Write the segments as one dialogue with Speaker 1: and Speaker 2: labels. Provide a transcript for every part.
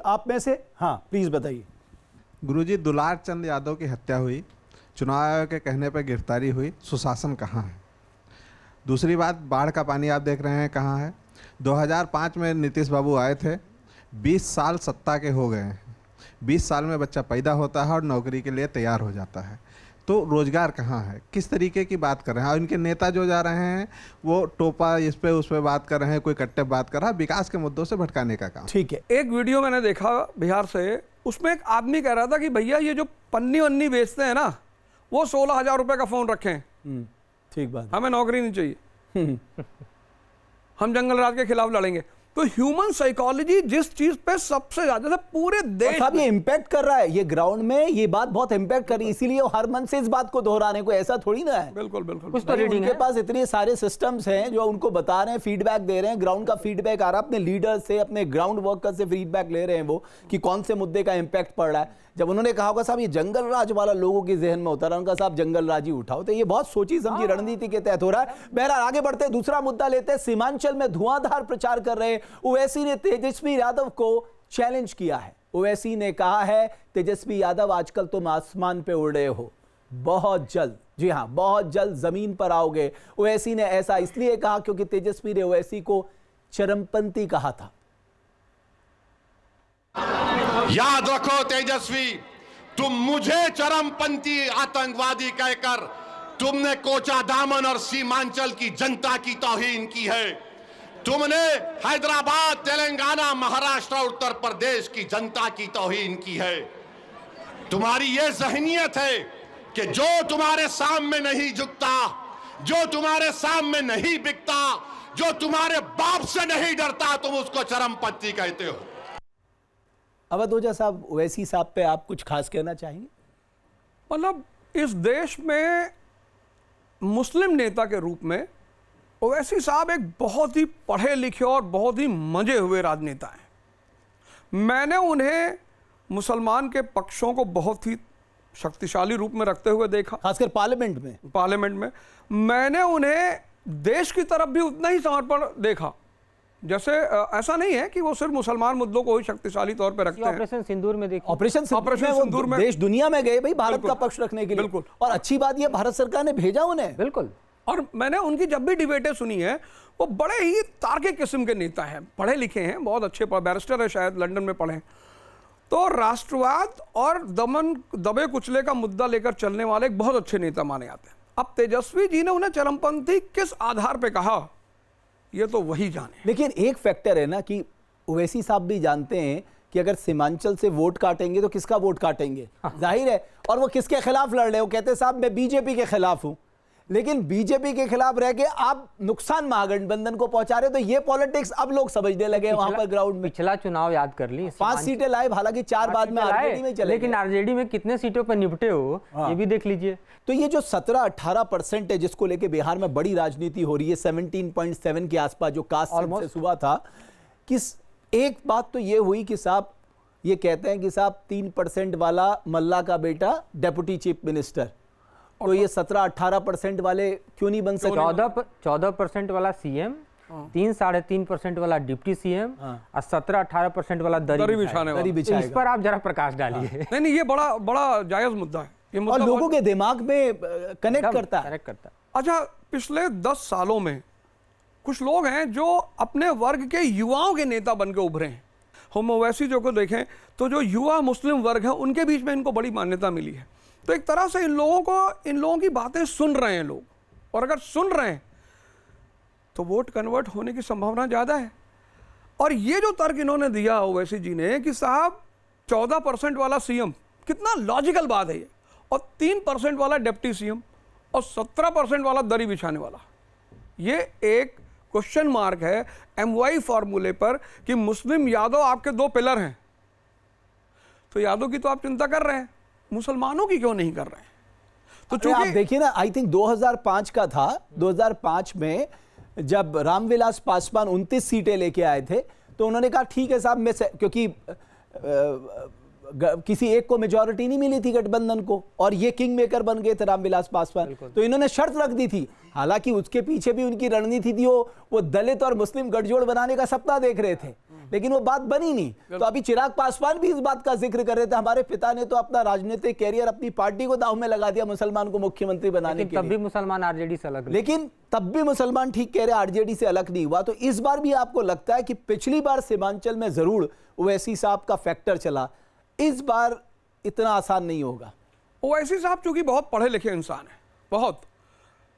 Speaker 1: आप में से, हाँ प्लीज बताइए।
Speaker 2: गुरुजी, दुलार चंद यादव की हत्या हुई, चुनाव आयोग के कहने पर गिरफ्तारी हुई, सुशासन कहाँ है? दूसरी बात, बाढ़ का पानी आप देख रहे हैं कहाँ है? 2005 में नीतीश बाबू आए थे, 20 साल सत्ता के हो गए हैं। 20 साल में बच्चा पैदा होता है और नौकरी के लिए तैयार हो जाता है, तो रोजगार कहाँ है? किस तरीके की बात कर रहे हैं? और इनके नेता जो जा रहे हैं वो टोपा इस पे उस पे बात कर रहे हैं, कोई कट्टे बात कर रहा है, विकास के मुद्दों से भटकाने का काम।
Speaker 1: ठीक है,
Speaker 3: एक वीडियो मैंने देखा बिहार से, उसमें एक आदमी कह रहा था कि भैया ये जो पन्नी वन्नी बेचते हैं ना, वो 16,000 रुपए का फोन रखें,
Speaker 1: ठीक बात।
Speaker 3: हमें नौकरी नहीं चाहिए, हम जंगल राज के खिलाफ लड़ेंगे। तो ह्यूमन साइकोलॉजी जिस चीज पे सबसे ज्यादा पूरे देश
Speaker 1: साहब ये इम्पैक्ट कर रहा है, ये ग्राउंड में ये बात बहुत इम्पैक्ट कर रही है, इसीलिए वो हर मन से इस बात को दोहराने को, ऐसा थोड़ी ना है।
Speaker 3: बिल्कुल बिल्कुल
Speaker 1: कुछ तो रीडिंग उनके पास इतने सारे सिस्टम्स हैं जो उनको बता रहे हैं, फीडबैक दे रहे हैं, ग्राउंड का फीडबैक आ रहा है, अपने लीडर से, अपने ग्राउंड वर्कर से फीडबैक ले रहे हैं वो कि कौन से मुद्दे का इम्पैक्ट पड़ रहा है। जब उन्होंने कहा होगा साहब ये जंगल राज वाला लोगों के जहन में उतरा, उनका साहब जंगल राज ही उठाओ, तो ये बहुत सोची समझी रणनीति के तहत हो रहा है। बहरहाल आगे बढ़ते हैं, दूसरा मुद्दा लेते हैं। सीमांचल में धुआंधार प्रचार कर रहे ओवैसी ने तेजस्वी यादव को चैलेंज किया है। ओवैसी ने कहा है तेजस्वी यादव आजकल तुम आसमान पे उड़ रहे हो, बहुत जल्द, जी हां बहुत जल्द जमीन पर आओगे। ओवैसी ने ऐसा इसलिए कहा क्योंकि तेजस्वी ने ओवैसी को चरमपंथी कहा था।
Speaker 4: याद रखो तेजस्वी, तुम मुझे चरमपंथी आतंकवादी कहकर तुमने कोचा दामन और सीमांचल की जनता की तौहीन की है। तुमने हैदराबाद, तेलंगाना, महाराष्ट्र और उत्तर प्रदेश की जनता की तौहीन की है। तुम्हारी यह ज़हनियत है कि जो तुम्हारे सामने नहीं झुकता, जो तुम्हारे सामने नहीं बिकता, जो तुम्हारे बाप से नहीं डरता, तुम उसको चरमपंथी कहते हो।
Speaker 1: अवध ओझा साहब, ओवैसी साहब पे आप कुछ खास कहना चाहेंगे?
Speaker 3: मतलब इस देश में मुस्लिम नेता के रूप में ओवैसी साहब एक बहुत ही पढ़े लिखे और बहुत ही मंजे हुए राजनेता हैं। मैंने उन्हें मुसलमान के पक्षों को बहुत ही शक्तिशाली रूप में रखते हुए देखा,
Speaker 1: खासकर पार्लियामेंट में। मैंने उन्हें देश की तरफ भी उतना ही समर्पण देखा। जैसे ऐसा नहीं है कि वो सिर्फ मुसलमान मुद्दों को ही शक्तिशाली तौर पे रखते हैं।
Speaker 5: ऑपरेशन सिंदूर में देखिए,
Speaker 1: ऑपरेशन सिंदूर में देश दुनिया में गए भाई भारत का पक्ष रखने के लिए।
Speaker 3: बिल्कुल।
Speaker 1: और अच्छी बात ये भारत सरकार ने भेजा उन्हें।
Speaker 5: बिल्कुल।
Speaker 3: और मैंने उनकी जब भी डिबेटें सुनी है, वो बड़े ही तार्किक किस्म के नेता हैं, पढ़े लिखे हैं, बहुत अच्छे बैरिस्टर है, शायद लंदन में पढ़े। तो राष्ट्रवाद और दबे कुचले का मुद्दा लेकर चलने वाले एक बहुत अच्छे नेता माने जाते हैं। अब तेजस्वी जी ने उन्हें चरमपंथी किस आधार पर कहा, ये तो वही जाने।
Speaker 1: लेकिन एक फैक्टर है ना कि ओवैसी साहब भी जानते हैं कि अगर सीमांचल से वोट काटेंगे तो किसका वोट काटेंगे, जाहिर है। और वो किसके खिलाफ लड़ रहे हो, कहते साहब मैं बीजेपी के खिलाफ हूं, लेकिन बीजेपी के खिलाफ रह के आप नुकसान महागठबंधन को पहुंचा रहे हो। तो ये पॉलिटिक्स अब लोग समझने लगे वहां पर ग्राउंड में।
Speaker 5: पिछला चुनाव याद कर ली,
Speaker 1: 5 सीटें लाए, हालांकि 4 बाद में आरजेडी में चले,
Speaker 5: लेकिन आरजेडी में कितने सीटों पर निपटे हो ये भी देख लीजिए।
Speaker 1: तो ये जो 17-18% है जिसको लेके बिहार में बड़ी राजनीति हो रही है, 17.7 के आसपास जो कास्ट सेंसस हुआ था, किस एक बात तो ये हुई कि साहब ये कहते हैं कि साहब 3% वाला मल्ला का बेटा डेप्यूटी चीफ मिनिस्टर, तो ये 17-18% वाले क्यों नहीं बन सके?
Speaker 5: 14% वाला सीएम, 3-3.5% वाला डिप्टी सीएम और 17-18% वाला दरी बिछाने वाला। इस पर आप जरा प्रकाश डालिए।
Speaker 3: नहीं, ये बड़ा जायज मुद्दा है। ये मुद्दा
Speaker 1: और लोगों के दिमाग में कनेक्ट करता है।
Speaker 3: अच्छा, पिछले 10 सालों में कुछ लोग हैं जो अपने वर्ग के युवाओं के नेता बन के उभरे हैं। हम ओवैसी जो को देखें तो जो युवा मुस्लिम वर्ग है उनके बीच में इनको बड़ी मान्यता मिली है। तो एक तरह से इन लोगों की बातें सुन रहे हैं लोग, और अगर सुन रहे हैं तो वोट कन्वर्ट होने की संभावना ज़्यादा है। और ये जो तर्क इन्होंने दिया ओवैसी जी ने कि साहब 14% वाला सीएम, कितना लॉजिकल बात है ये, और 3% वाला डिप्टी सीएम और 17% वाला दरी बिछाने वाला, ये एक क्वेश्चन मार्क है MY फॉर्मूले पर कि मुस्लिम यादव आपके 2 पिलर हैं। तो यादव की तो आप चिंता कर रहे हैं, मुसलमानों की क्यों नहीं कर रहे हैं? तो चूंकि
Speaker 1: आप देखिए ना, आई थिंक 2005 का था, 2005 में जब रामविलास पासवान 29 सीटें लेके आए थे तो उन्होंने कहा ठीक है साहब, मैं क्योंकि किसी एक को मेजॉरिटी नहीं मिली थी गठबंधन को, और ये किंग मेकर बन गए थे रामविलास पासवान, तो इन्होंने शर्त रख दी थी। हालांकि उसके पीछे भी उनकी रणनीति थी, वो दलित और मुस्लिम गठजोड़ बनाने का सपना देख रहे थे, लेकिन वो बात बनी नहीं। तो अभी चिराग पासवान भी इस बात का जिक्र कर रहे थे, हमारे पिता ने तो अपना राजनीतिक कैरियर अपनी पार्टी को दांव में लगा दिया मुसलमान को मुख्यमंत्री बनाने के लिए।
Speaker 5: तब भी मुसलमान आरजेडी से अलग,
Speaker 1: लेकिन तब भी मुसलमान, ठीक कह रहे, आरजेडी से अलग नहीं हुआ। तो इस बार भी आपको लगता है कि पिछली बार सीमांचल में जरूर ओवैसी साहब का फैक्टर चला, इस बार इतना आसान नहीं होगा?
Speaker 3: ओवैसी साहब चूंकि बहुत पढ़े लिखे इंसान है, बहुत,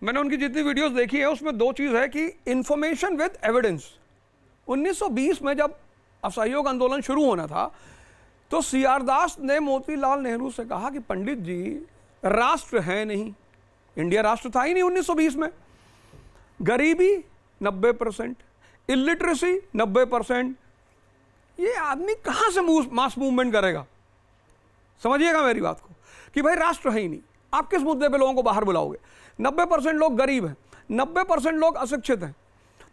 Speaker 3: मैंने उनकी जितनी वीडियोस देखी है उसमें दो चीज़ है कि इंफॉर्मेशन विद एविडेंस। 1920 में जब असहयोग आंदोलन शुरू होना था तो सीआर दास ने मोतीलाल नेहरू से कहा कि पंडित जी, राष्ट्र है नहीं, इंडिया राष्ट्र था ही नहीं 1920 में, गरीबी 90%, इलिटरेसी 90%, ये आदमी कहाँ से मास मूवमेंट करेगा? समझिएगा मेरी बात को कि भाई राष्ट्र है ही नहीं, आप किस मुद्दे पे लोगों को बाहर बुलाओगे? 90% लोग गरीब हैं, 90% लोग अशिक्षित हैं,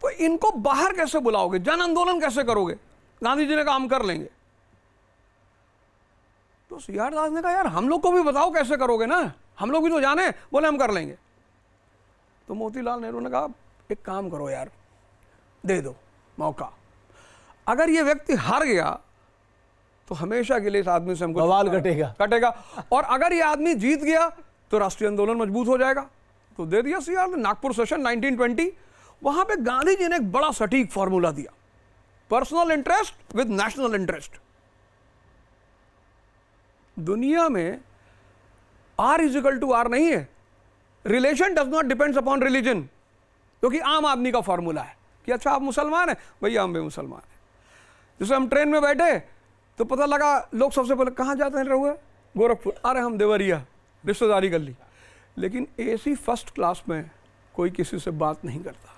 Speaker 3: तो इनको बाहर कैसे बुलाओगे? जन आंदोलन कैसे करोगे? गांधी जी ने कहा हम कर लेंगे। तो सीआर दास ने कहा यार हम लोग को भी बताओ कैसे करोगे ना, हम लोग भी तो जाने। बोले हम कर लेंगे। तो मोतीलाल नेहरू ने कहा एक काम करो यार, दे दो मौका, अगर ये व्यक्ति हार गया तो हमेशा के लिए इस आदमी से हमको
Speaker 1: बवाल कटेगा,
Speaker 3: और अगर ये आदमी जीत गया तो राष्ट्रीय आंदोलन मजबूत हो जाएगा। तो दे दिया सीआर ने। नागपुर सेशन 1920, वहां पे गांधी जी ने एक बड़ा सटीक फॉर्मूला दिया, personal interest with national interest. दुनिया में R इजिकल टू R नहीं है, relation does not depends upon religion, क्योंकि आम आदमी का फॉर्मूला है कि अच्छा आप मुसलमान हैं, भैया हम भी मुसलमान हैं। जैसे हम ट्रेन में बैठे तो पता लगा, लोग सबसे पहले कहाँ जाते हैं रहुए? गोरखपुर। अरे हम देवरिया, रिश्तेदारी कर ली। लेकिन एसी फर्स्ट क्लास में कोई किसी से बात नहीं करता,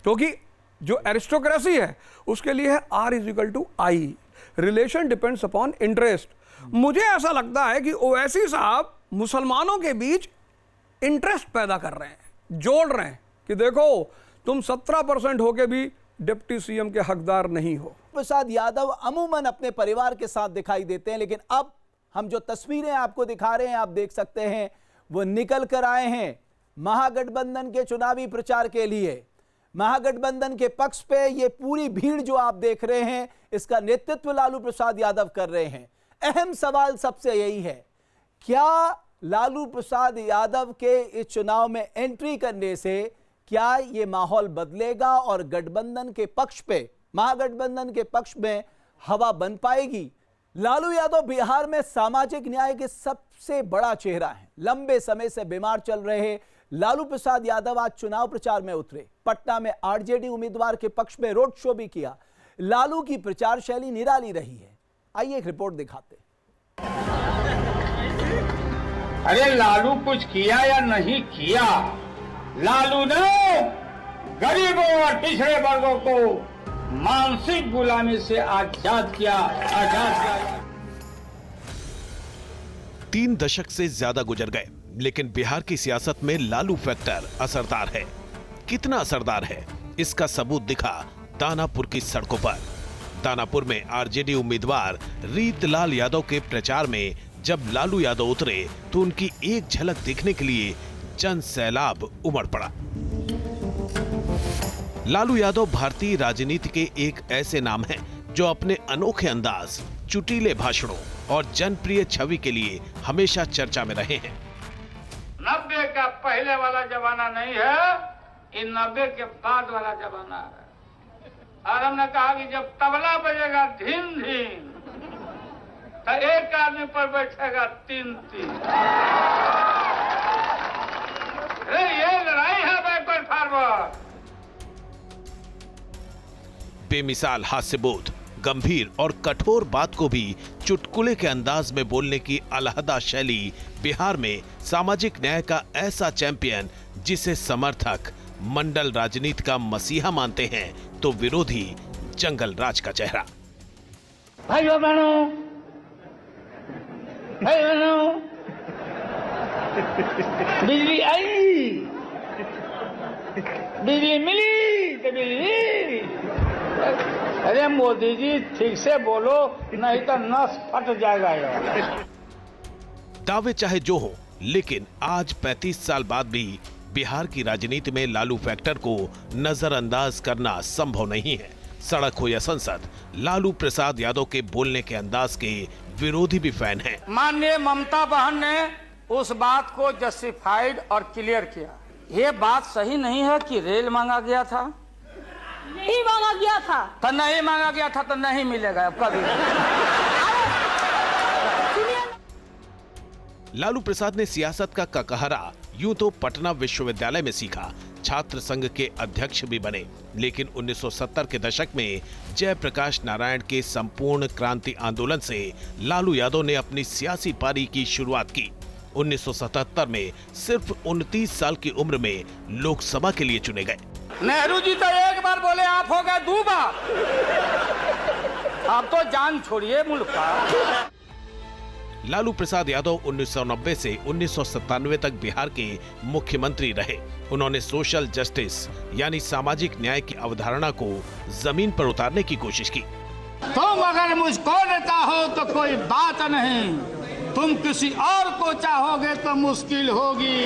Speaker 3: क्योंकि जो एरिस्टोक्रेसी है उसके लिए है R equal to I, relation depends upon interest. मुझे ऐसा लगता है कि ओवैसी साहब मुसलमानों के बीच इंटरेस्ट पैदा कर रहे हैं, जोड़ रहे हैं कि देखो तुम 17% होके भी डिप्टी सीएम के हकदार नहीं हो।
Speaker 1: प्रसाद यादव अमूमन अपने परिवार के साथ दिखाई देते हैं, लेकिन अब हम जो तस्वीरें आपको दिखा रहे हैं, आप देख सकते हैं, वो निकल कर आए हैं महागठबंधन के चुनावी प्रचार के लिए। महागठबंधन के पक्ष पे ये पूरी भीड़ जो आप देख रहे हैं, इसका नेतृत्व लालू प्रसाद यादव कर रहे हैं। अहम सवाल सबसे यही है, क्या लालू प्रसाद यादव के इस चुनाव में एंट्री करने से क्या ये माहौल बदलेगा और गठबंधन के पक्ष पे, महागठबंधन के पक्ष में हवा बन पाएगी? लालू यादव बिहार में सामाजिक न्याय के सबसे बड़ा चेहरा है। लंबे समय से बीमार चल रहे लालू प्रसाद यादव आज चुनाव प्रचार में उतरे। पटना में आरजेडी उम्मीदवार के पक्ष में रोड शो भी किया। लालू की प्रचार शैली निराली रही है। आइए एक रिपोर्ट दिखाते।
Speaker 6: अरे लालू कुछ किया या नहीं किया? लालू ने गरीबों और पिछड़े वर्गों को मानसिक गुलामी से आजाद किया।
Speaker 7: 3 दशक से ज्यादा गुजर गए, लेकिन बिहार की सियासत में लालू फैक्टर असरदार है। कितना असरदार है, इसका सबूत दिखा दानापुर की सड़कों पर। दानापुर में आरजेडी उम्मीदवार रीतलाल यादव के प्रचार में जब लालू यादव उतरे तो उनकी एक झलक देखने के लिए जन सैलाब उमड़ पड़ा। लालू यादव भारतीय राजनीति के एक ऐसे नाम हैं जो अपने अनोखे अंदाज, चुटीले भाषणों और जनप्रिय छवि के लिए हमेशा चर्चा में रहे हैं।
Speaker 6: 90 का पहले वाला जमाना नहीं है, इन 90 के बाद वाला जमाना है। और हमने कहा कि जब तबला बजेगा धीम धीम तो एक आदमी पर बैठेगा 3-3। ये लड़ाई है बैकवर्ड फॉरवर्ड।
Speaker 7: बेमिसाल हास्यबोध, गंभीर और कठोर बात को भी चुटकुले के अंदाज में बोलने की अलहदा शैली बिहार में सामाजिक न्याय का ऐसा चैंपियन जिसे समर्थक मंडल राजनीति का मसीहा मानते हैं तो विरोधी जंगल राज का चेहरा।
Speaker 6: भाइयों बहनों, बिजली आई, बिजली मिली तो बिजली। अरे मोदी जी ठीक से बोलो, नहीं तो नस फट जाएगा यार।
Speaker 7: दावे चाहे जो हो, लेकिन आज 35 साल बाद भी बिहार की राजनीति में लालू फैक्टर को नजरअंदाज करना संभव नहीं है। सड़क हो या संसद, लालू प्रसाद यादव के बोलने के अंदाज के विरोधी भी फैन हैं।
Speaker 6: माननीय ममता बहन ने उस बात को जस्टिफाइड और क्लियर किया। ये बात सही नहीं है कि रेल मांगा गया था,
Speaker 8: नहीं मांगा गया था
Speaker 6: तो नहीं मांगा गया था तो नहीं मिलेगा अब कभी।
Speaker 7: लालू प्रसाद ने सियासत का ककहरा यूं तो पटना विश्वविद्यालय में सीखा, छात्र संघ के अध्यक्ष भी बने, लेकिन 1970 के दशक में जयप्रकाश नारायण के संपूर्ण क्रांति आंदोलन से लालू यादव ने अपनी सियासी पारी की शुरुआत की। 1977 में सिर्फ 29 साल की उम्र में लोकसभा के लिए चुने गए।
Speaker 6: नेहरू जी तो एक बार बोले, आप हो गए 2 बार। आप तो जान छोड़िए मुल्क का।
Speaker 7: लालू प्रसाद यादव 1990 से 1997 तक बिहार के मुख्यमंत्री रहे। उन्होंने सोशल जस्टिस यानी सामाजिक न्याय की अवधारणा को जमीन पर उतारने की कोशिश की।
Speaker 6: तुम अगर मुझको देता हो तो कोई बात नहीं, तुम किसी और को चाहोगे तो मुश्किल होगी।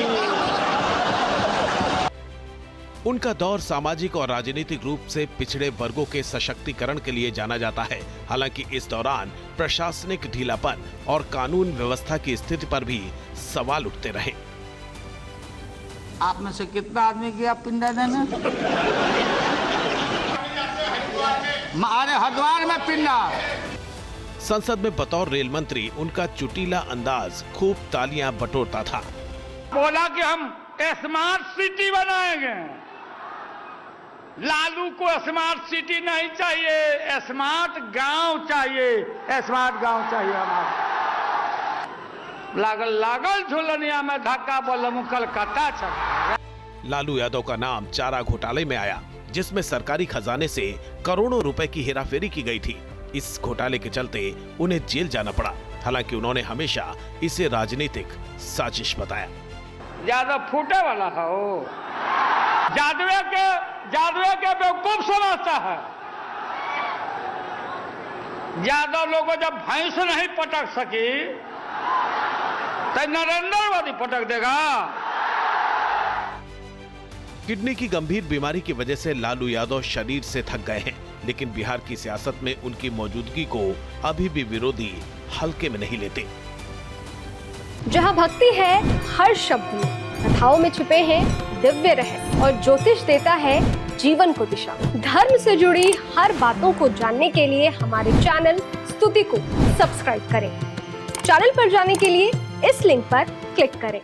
Speaker 7: उनका दौर सामाजिक और राजनीतिक रूप से पिछड़े वर्गों के सशक्तिकरण के लिए जाना जाता है। हालांकि इस दौरान प्रशासनिक ढीलापन और कानून व्यवस्था की स्थिति पर भी सवाल उठते रहे।
Speaker 6: आप में से कितना आदमी गया पिंडा देने? अरे हरिद्वार में पिंडा।
Speaker 7: संसद में बतौर रेल मंत्री उनका चुटीला अंदाज खूब तालियां बटोरता था।
Speaker 6: बोला कि हम स्मार्ट सिटी बनाएंगे। लालू को स्मार्ट सिटी नहीं चाहिए, स्मार्ट गांव चाहिए, स्मार्ट गांव चाहिए हमारा। लागल झुलनिया में धक्का बोलम कलकत्ता चला।
Speaker 7: लालू यादव का नाम चारा घोटाले में आया, जिसमें सरकारी खजाने से करोड़ों रुपए की हेराफेरी की गई थी। इस घोटाले के चलते उन्हें जेल जाना पड़ा। हालांकि उन्होंने हमेशा इसे राजनीतिक साजिश बताया।
Speaker 6: ज्यादा फूटे वाला है वो, जादुए के बेवकूफ समझता है। ज्यादा लोगों जब भैंस नहीं पटक सकी तो नरेंद्र मोदी पटक देगा।
Speaker 7: किडनी की गंभीर बीमारी की वजह से लालू यादव शरीर से थक गए हैं, लेकिन बिहार की सियासत में उनकी मौजूदगी को अभी भी विरोधी हल्के में नहीं लेते।
Speaker 9: जहाँ भक्ति है हर शब्द में, कथाओं में छुपे हैं दिव्य रहस्य और ज्योतिष देता है जीवन को दिशा। धर्म से जुड़ी हर बातों को जानने के लिए हमारे चैनल स्तुति को सब्सक्राइब करें। चैनल पर जाने के लिए इस लिंक पर क्लिक करें।